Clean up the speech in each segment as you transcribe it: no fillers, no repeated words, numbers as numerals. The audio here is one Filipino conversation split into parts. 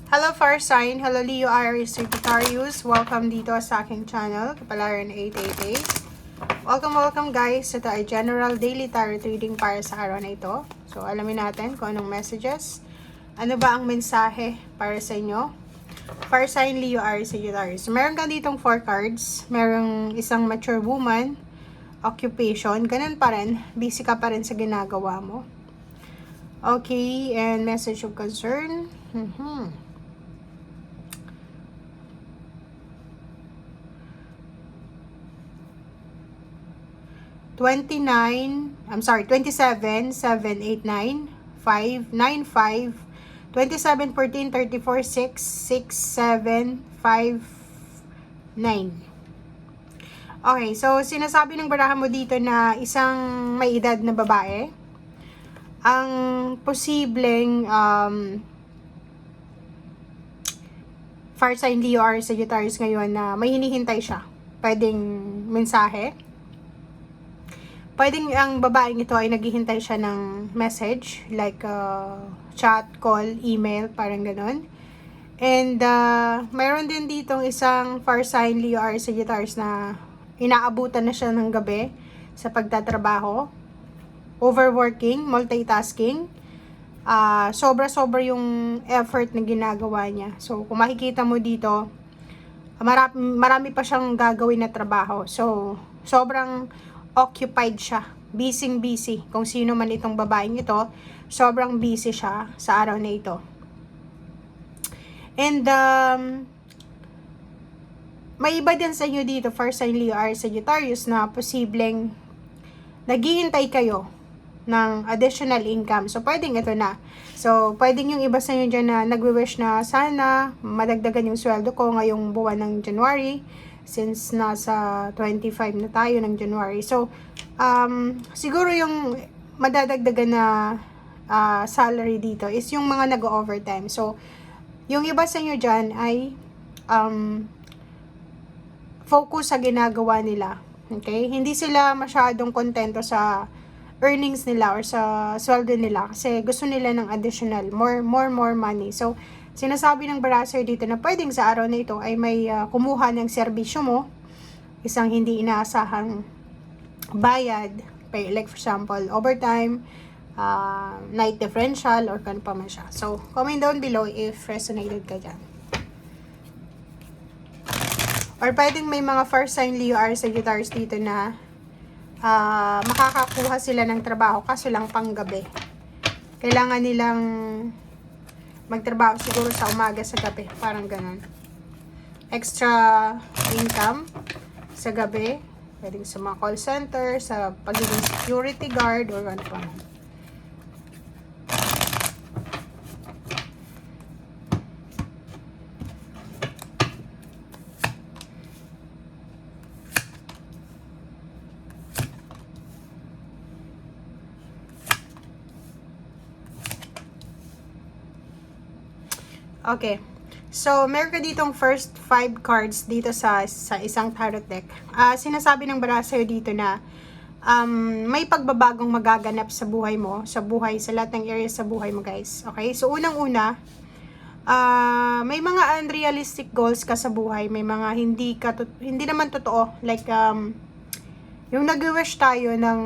Hello Fire Sign, hello Leo Aries Sagittarius, welcome dito sa aking channel, Kapalaran 888. Welcome guys, ito ay General Daily Tarot Reading para sa araw na ito. So alamin natin kung anong messages, ano ba ang mensahe para sa inyo. Fire Sign, Leo Aries Sagittarius. Meron ka ditong 4 cards, merong isang mature woman, occupation, ganun pa rin, busy ka pa rin sa ginagawa mo. Okay, and message of concern. 27, 7, 8, 9, 5, 9, 5, 27, 14, 34, 6, 6, 7, 5, 9. Okay, so sinasabi ng barahan mo dito na isang may edad na babae ang posibleng Fire Sign Leo or Sagittarius ngayon na may hinihintay siya. Pwedeng mensahe. Pwedeng ang babaeng ito ay naghihintay siya ng message, like chat, call, email, parang ganun. And mayroon din ditong isang Fire Sign Leo or Sagittarius na inaabutan na siya ng gabi sa pagtatrabaho. Overworking, multitasking. Sobra-sobra yung effort na ginagawa niya. So, kung makikita mo dito, marami pa siyang gagawin na trabaho. So, sobrang occupied siya. Busy. Kung sino man itong babaeng ito, sobrang busy siya sa araw na ito. And, may iba din sa inyo dito, Fire Sign Leo or Sagittarius, na posibleng naghihintay kayo ng additional income. So, pwedeng ito na. So, pwedeng yung iba sa inyo dyan na nagwi-wish na sana madagdagan yung sweldo ko ngayong buwan ng January, since nasa 25 na tayo ng January. So, siguro yung madadagdagan na salary dito is yung mga nag-overtime. So, yung iba sa inyo dyan ay focus sa ginagawa nila. Okay? Hindi sila masyadong kontento sa earnings nila or sa sweldo nila kasi gusto nila ng additional, more money. So, sinasabi ng baraser dito na pwedeng sa araw na ito ay may kumuha ng serbisyo mo, isang hindi inaasahang bayad, like for example, overtime, night differential, or kano pa man siya. So, comment down below if resonated ka dyan. Or pwedeng may mga Fire Sign Leo or Sagittarius dito na makakakuha sila ng trabaho kaso lang panggabi. Kailangan nilang magtrabaho siguro sa umaga, sa gabi, parang ganun. Extra income sa gabi, pwedeng sa mga call center, sa pagiging security guard, or ano pa. Okay. So, meron ka ditong first 5 cards dito sa isang tarot deck. Sinasabi ng baraser dito na may pagbabagong magaganap sa buhay mo, sa lahat ng areas sa buhay mo, guys. Okay? So, unang-una, may mga unrealistic goals ka sa buhay, may mga hindi naman totoo, like yung nag-wish tayo ng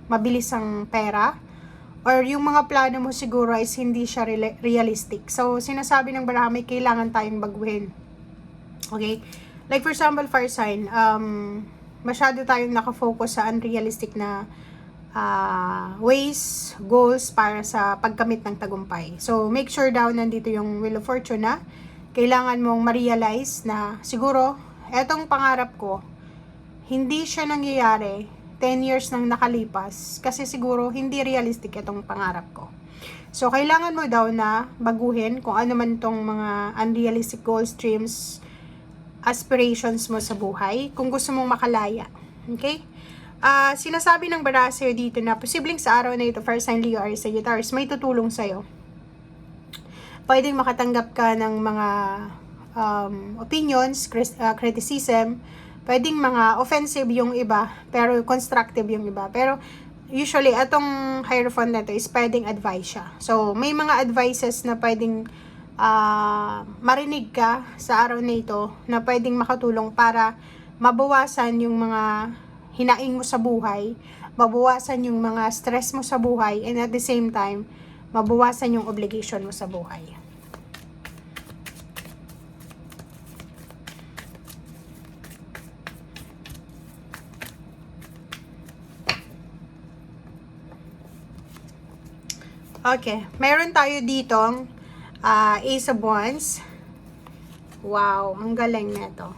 mabilisang pera, or yung mga plano mo siguro is hindi siya realistic. So, sinasabi ng baraha, may kailangan tayong baguhin. Okay? Like for example, Fire Sign, masyado tayong nakafocus sa unrealistic na ways, goals para sa pagkamit ng tagumpay. So, make sure daw nandito yung Wheel of Fortune na kailangan mong ma-realize na siguro, etong pangarap ko, hindi siya nangyayari 10 years nang nakalipas kasi siguro hindi realistic itong pangarap ko. So, kailangan mo daw na baguhin kung ano man itong mga unrealistic goals, dreams, aspirations mo sa buhay kung gusto mong makalaya. Okay? Sinasabi ng baraser dito na posibleng sa araw na ito, Fire Sign Leo or Sagittarius, may tutulong sa'yo. Pwedeng makatanggap ka ng mga opinions, criticism. Pwedeng mga offensive yung iba, pero constructive yung iba. Pero usually, atong Hierophant na to is pwedeng advice siya. So, may mga advices na pwedeng marinig ka sa araw na ito na pwedeng makatulong para mabawasan yung mga hinaing mo sa buhay, mabawasan yung mga stress mo sa buhay, and at the same time, mabawasan yung obligation mo sa buhay. Okay, meron tayo ditong Ace of Wands. Wow, ang galing nito.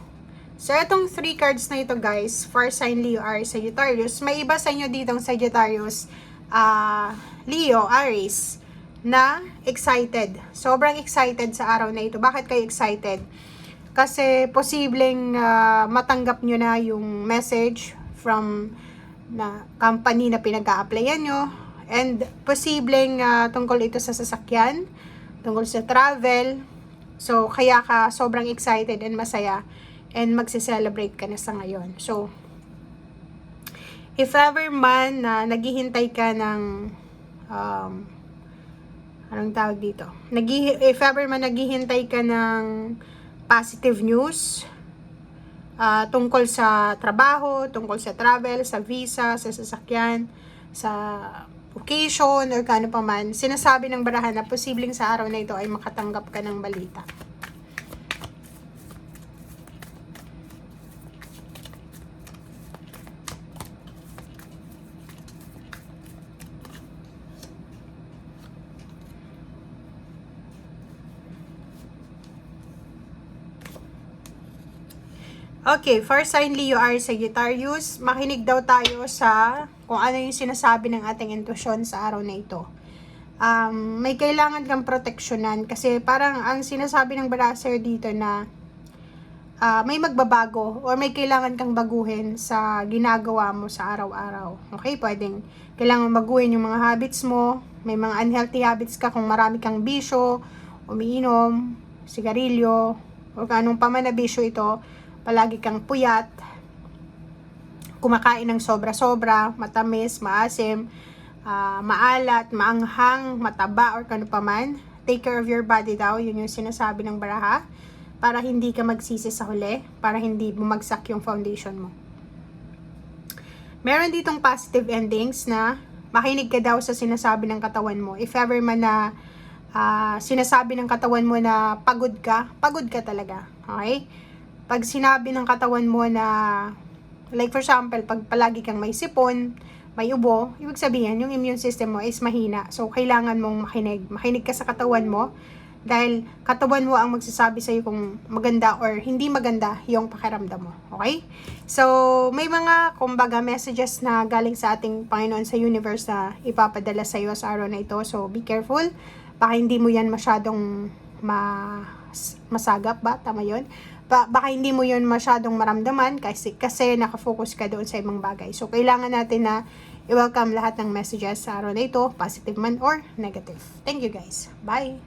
So, itong 3 cards na ito guys, for sign Leo, Aries, Sagittarius, may iba sa inyo ditong Sagittarius, Leo, Aries, na excited. Sobrang excited sa araw na ito. Bakit kayo excited? Kasi posibleng matanggap nyo na yung message from na company na pinag-a-applyan nyo. And posibleng tungkol ito sa sasakyan, tungkol sa travel. So, kaya ka sobrang excited and masaya and magse-celebrate ka na sa ngayon. So, if ever man na naghihintay ka ng anong tawag dito? If ever man naghihintay ka ng positive news tungkol sa trabaho, tungkol sa travel, sa visa, sa sasakyan, sa occasion or kano pa man, sinasabi ng barahan na posibleng sa araw na ito ay makatanggap ka ng balita. Okay, for sign Leo, Aries, Sagittarius, makinig daw tayo sa kung ano yung sinasabi ng ating intuition sa araw na ito. May kailangan kang proteksyonan kasi parang ang sinasabi ng baraser dito na may magbabago or may kailangan kang baguhin sa ginagawa mo sa araw-araw. Okay, pwedeng kailangan baguhin yung mga habits mo, may mga unhealthy habits ka kung marami kang bisyo, umiinom, sigarilyo, o anong paman na bisyo ito, palagi kang puyat, kumakain ng sobra-sobra, matamis, maasim, maalat, maanghang, mataba, or kano pa man. Take care of your body daw, yun yung sinasabi ng baraha, para hindi ka magsisi sa huli, para hindi bumagsak yung foundation mo. Meron ditong positive endings na makinig ka daw sa sinasabi ng katawan mo. If ever man na sinasabi ng katawan mo na pagod ka talaga. Okay? Pag sinabi ng katawan mo na, like for example, pag palagi kang may sipon, may ubo, ibig sabihin, yung immune system mo is mahina. So, kailangan mong makinig. Makinig ka sa katawan mo, dahil katawan mo ang magsasabi sa'yo kung maganda or hindi maganda yung pakiramdam mo. Okay? So, may mga, kumbaga, messages na galing sa ating Panginoon sa universe na ipapadala sa'yo sa araw na ito. So, be careful. Baka hindi mo yan masyadong masagap ba? Tama yun? Baka hindi mo yun masyadong maramdaman kasi nakafocus ka doon sa ibang bagay. So, kailangan natin na i-welcome lahat ng messages sa araw na ito, positive man or negative. Thank you guys. Bye!